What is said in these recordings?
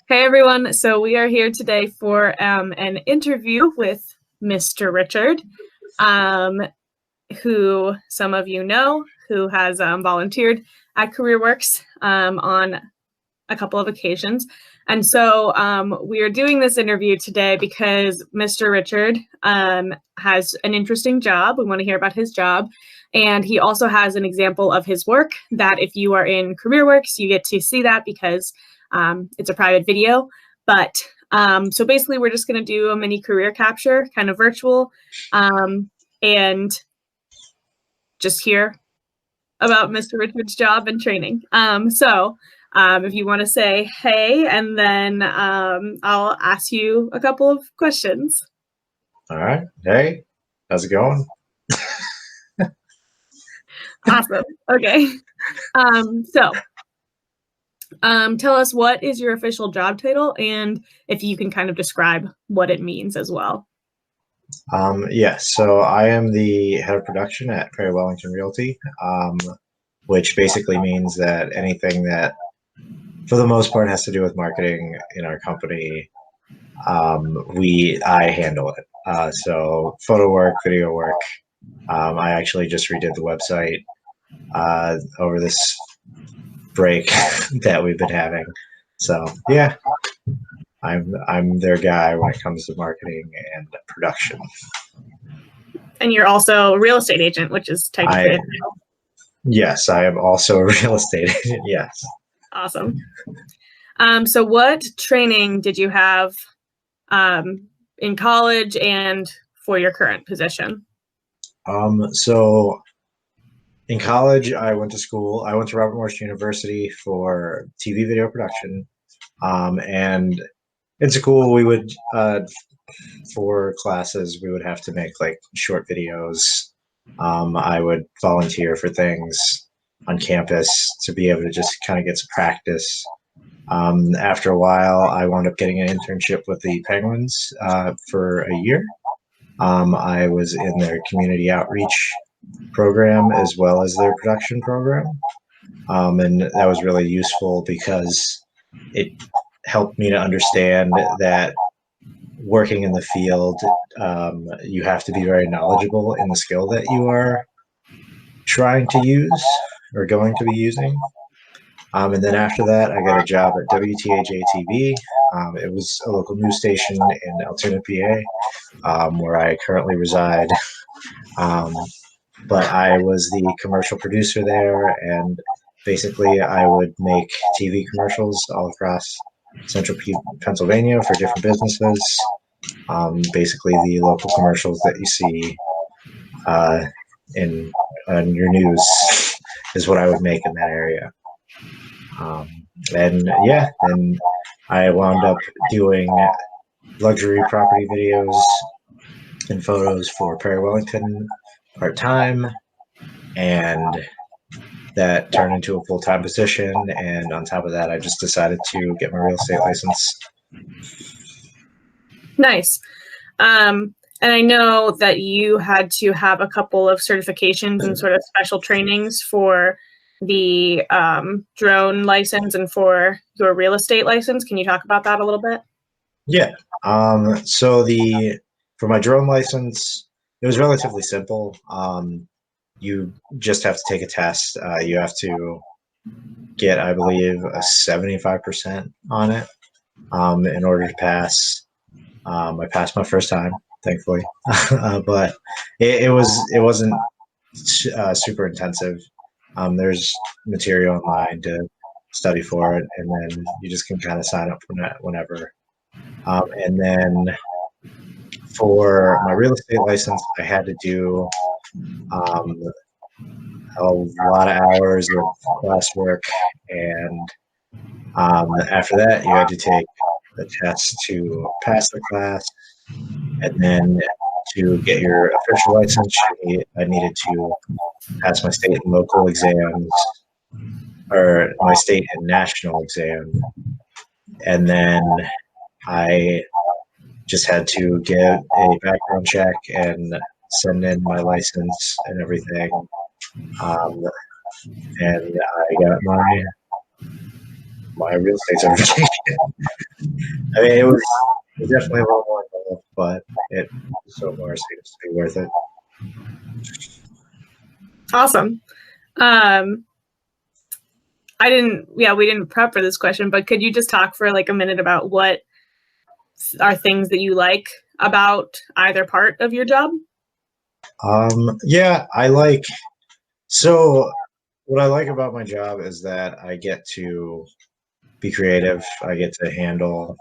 Hey everyone, so we are here today for an interview with Mr. Richard, um, who some of you know, who has volunteered at CareerWorks on a couple of occasions. And so we are doing this interview today because Mr. Richard has an interesting job. We want to hear about his job. And he also has an example of his work that if you are in CareerWorks, you get to see that because it's a private video. But so basically, we're just going to do a mini career capture, kind of virtual, and just hear about Mr. Richard's job and training. If you want to say hey, and then I'll ask you a couple of questions. All right. Hey, how's it going? Awesome. Okay. Tell us, what is your official job title, and if you can kind of describe what it means as well. Yes, so I am the head of production at Perry Wellington Realty, which basically means that anything that, for the most part, has to do with marketing in our company, I handle it. So photo work, video work. I actually just redid the website over this break that we've been having. So yeah, I'm their guy when it comes to marketing and production. And you're also a real estate agent, which is technically Yes, I am also a real estate agent. Yes. awesome. So what training did you have in college and for your current position? So in college, I went to Robert Morris University for TV video production. And in school, we would, for classes, we would have to make like short videos. I would volunteer for things on campus to be able to just kind of get some practice. After a while, I wound up getting an internship with the Penguins for a year. I was in their community outreach program as well as their production program. And that was really useful because it helped me to understand that working in the field, you have to be very knowledgeable in the skill that you are trying to use or going to be using. And then after that, I got a job at WTAJ-TV. It was a local news station in Altoona, PA, where I currently reside. But I was the commercial producer there, and basically I would make TV commercials all across central Pennsylvania for different businesses. Basically the local commercials that you see in on your news is what I would make in that area. And I wound up doing luxury property videos and photos for Perry Wellington part-time, and that turned into a full-time position. And on top of that, I just decided to get my real estate license. Nice. And I know that you had to have a couple of certifications and sort of special trainings for the drone license and for your real estate license. Can you talk about that a little bit? Yeah. For my drone license, it was relatively simple. You just have to take a test. You have to get, I believe, a 75% on it in order to pass. I passed my first time, thankfully, but it wasn't super intensive. There's material online to study for it, and then you just can kind of sign up for that whenever. And then for my real estate license, I had to do a lot of hours of classwork, and after that, you had to take the test to pass the class, and then to get your official license, I needed to pass my state and local exams, or my state and national exam, and then I just had to get a background check and send in my license and everything. And I got my my real estate certification. I mean, it was definitely a little more involved, but it so far seems to be worth it. Awesome. We didn't prep for this question, but could you just talk for like a minute about what are things that you like about either part of your job? Yeah, what I like about my job is that I get to be creative. I get to handle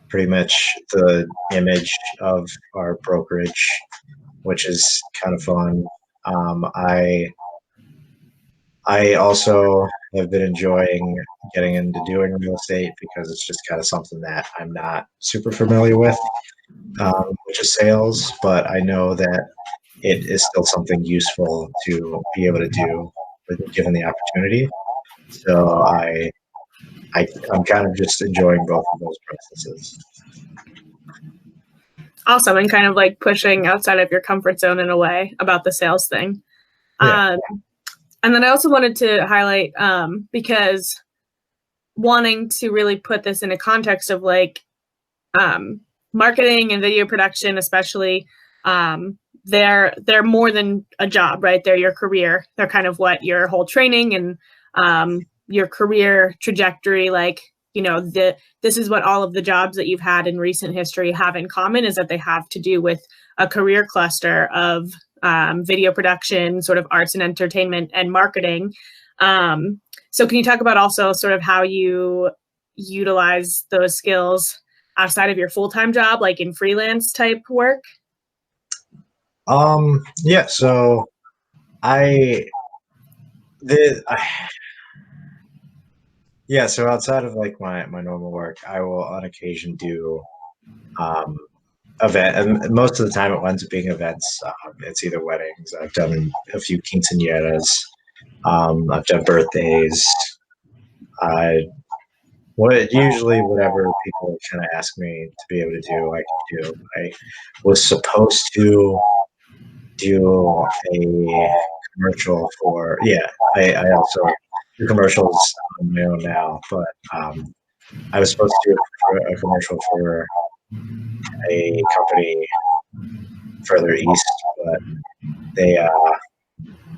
pretty much the image of our brokerage, which is kind of fun. I also have been enjoying getting into doing real estate because it's just kind of something that I'm not super familiar with, which is sales, but I know that it is still something useful to be able to do given the opportunity. So I'm kind of just enjoying both of those processes. Awesome. And kind of like pushing outside of your comfort zone in a way about the sales thing. Yeah. And then I also wanted to highlight, because wanting to really put this in a context of like marketing and video production, especially, they're more than a job, right? They're your career. They're kind of what your whole training and your career trajectory, like, this is what all of the jobs that you've had in recent history have in common, is that they have to do with a career cluster of video production, sort of arts and entertainment, and marketing. So can you talk about also sort of how you utilize those skills outside of your full-time job, like in freelance type work? Yeah, so I yeah, so outside of like my normal work, I will on occasion do um event, and most of the time it winds up being events. It's either weddings. I've done a few quinceañeras. I've done birthdays. I usually whatever people kind of ask me to be able to do, I can do. I was supposed to do a commercial for I also do commercials on my own now, but I was supposed to do a commercial for a company further east, but they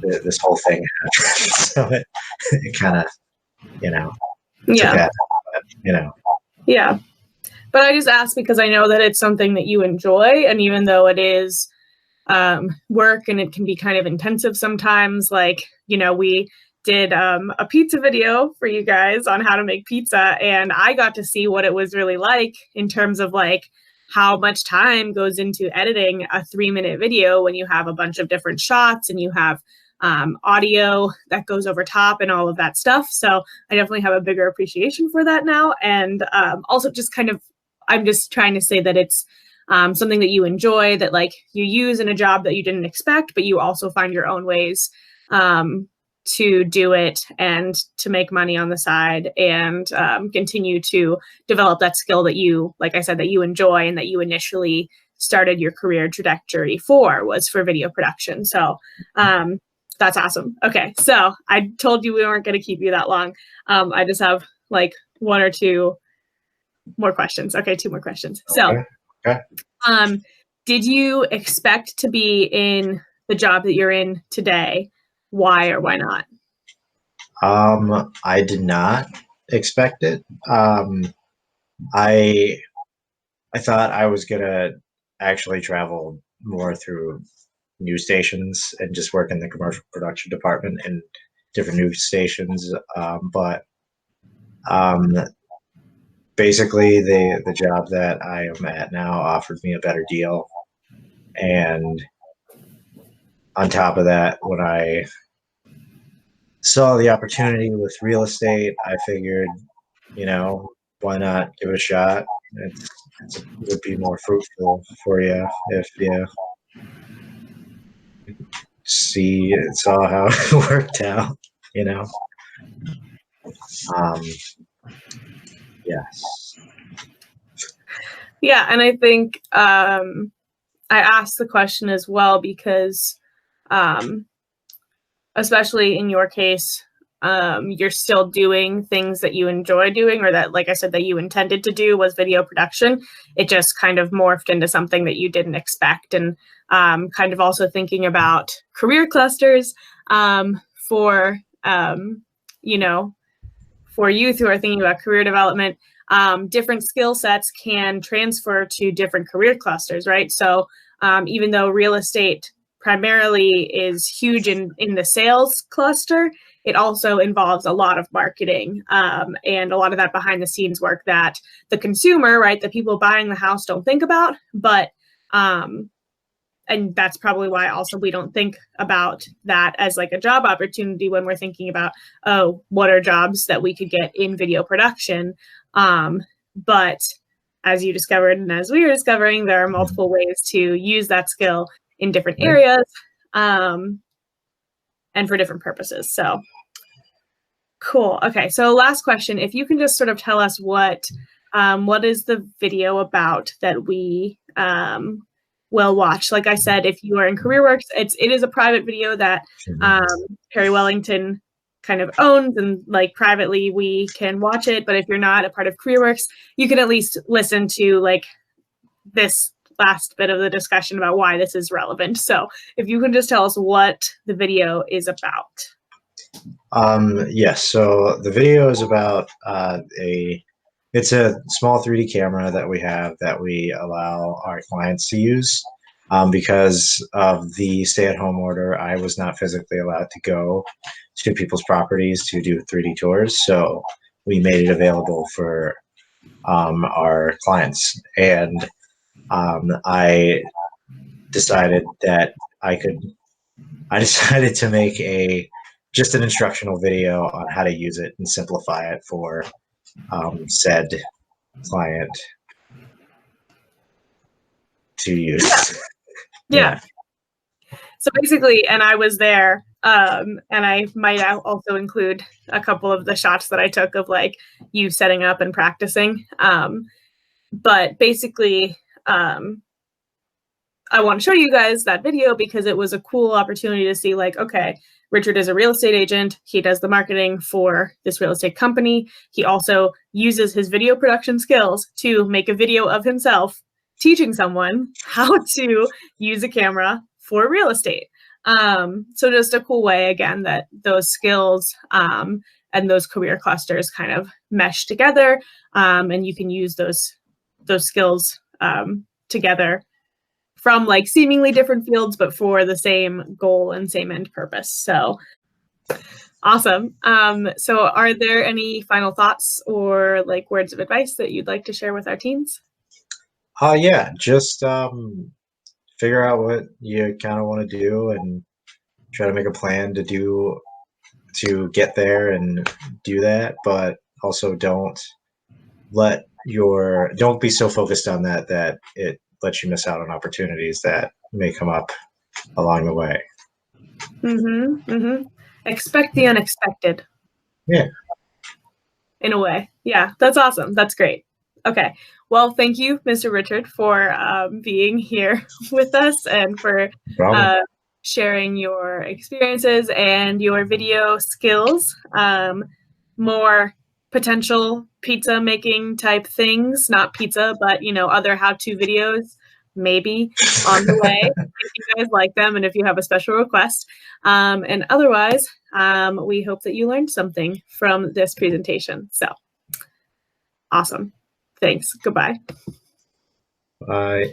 this whole thing happened, so it kind of took Yeah. that, but, Yeah. But I just asked because I know that it's something that you enjoy. And even though it is work and it can be kind of intensive sometimes, like, we did a pizza video for you guys on how to make pizza. And I got to see what it was really like in terms of like how much time goes into editing a 3-minute video when you have a bunch of different shots and you have audio that goes over top and all of that stuff. So I definitely have a bigger appreciation for that now. And also just kind of, I'm just trying to say that it's something that you enjoy, that like you use in a job that you didn't expect, but you also find your own ways to do it and to make money on the side and continue to develop that skill that you, like I said, that you enjoy and that you initially started your career trajectory for, was for video production. So that's awesome. Okay, so I told you we weren't going to keep you that long. I just have like 1 or 2 more questions. Okay, 2 more questions. So, okay. Did you expect to be in the job that you're in today? Why or why not? I did not expect it. I thought I was gonna actually travel more through news stations and just work in the commercial production department in different news stations. But basically, the job that I am at now offered me a better deal, and on top of that, when I saw the opportunity with real estate, I figured, why not give it a shot? It would be more fruitful for you if you saw how it worked out, you know. Um, yes. Yeah, and I think I asked the question as well because, especially in your case, you're still doing things that you enjoy doing, or that, like I said, that you intended to do was video production. It just kind of morphed into something that you didn't expect. And kind of also thinking about career clusters for, you know, for youth who are thinking about career development. Different skill sets can transfer to different career clusters, right? So even though real estate primarily is huge in the sales cluster, it also involves a lot of marketing and a lot of that behind the scenes work that the consumer, right, the people buying the house don't think about. But and that's probably why also we don't think about that as like a job opportunity when we're thinking about, oh, what are jobs that we could get in video production? But as you discovered, and as we were discovering, there are multiple ways to use that skill in different areas and for different purposes. So cool. Okay, so last question. If you can just sort of tell us what is the video about that we will watch. Like I said, if you are in CareerWorks, it is a private video that Perry Wellington kind of owns, and like privately we can watch it. But if you're not a part of CareerWorks, you can at least listen to like this last bit of the discussion about why this is relevant. So if you can just tell us what the video is about. Yes, so the video is about it's a small 3D camera that we have that we allow our clients to use. Because of the stay-at-home order, I was not physically allowed to go to people's properties to do 3D tours, so we made it available for our clients. And I decided that I decided to make just an instructional video on how to use it and simplify it for said client to use. Yeah. So basically, and I was there, and I might also include a couple of the shots that I took of like you setting up and practicing. But basically, I want to show you guys that video because it was a cool opportunity to see like, okay, Richard is a real estate agent. He does the marketing for this real estate company. He also uses his video production skills to make a video of himself teaching someone how to use a camera for real estate. So just a cool way, again, that those skills and those career clusters kind of mesh together, and you can use those skills together from like seemingly different fields, but for the same goal and same end purpose. So awesome. So are there any final thoughts or like words of advice that you'd like to share with our teens? Yeah, just figure out what you kind of want to do and try to make a plan to get there and do that, but also don't be so focused on that it lets you miss out on opportunities that may come up along the way. Expect the unexpected. Yeah. In a way. Yeah, that's awesome. That's great. Okay. Well, thank you, Mr. Richard, for being here with us and for sharing your experiences and your video skills. More potential pizza making type things, not pizza, but you know, other how-to videos maybe on the way if you guys like them and if you have a special request. And otherwise, we hope that you learned something from this presentation. So awesome. Thanks. Goodbye. Bye.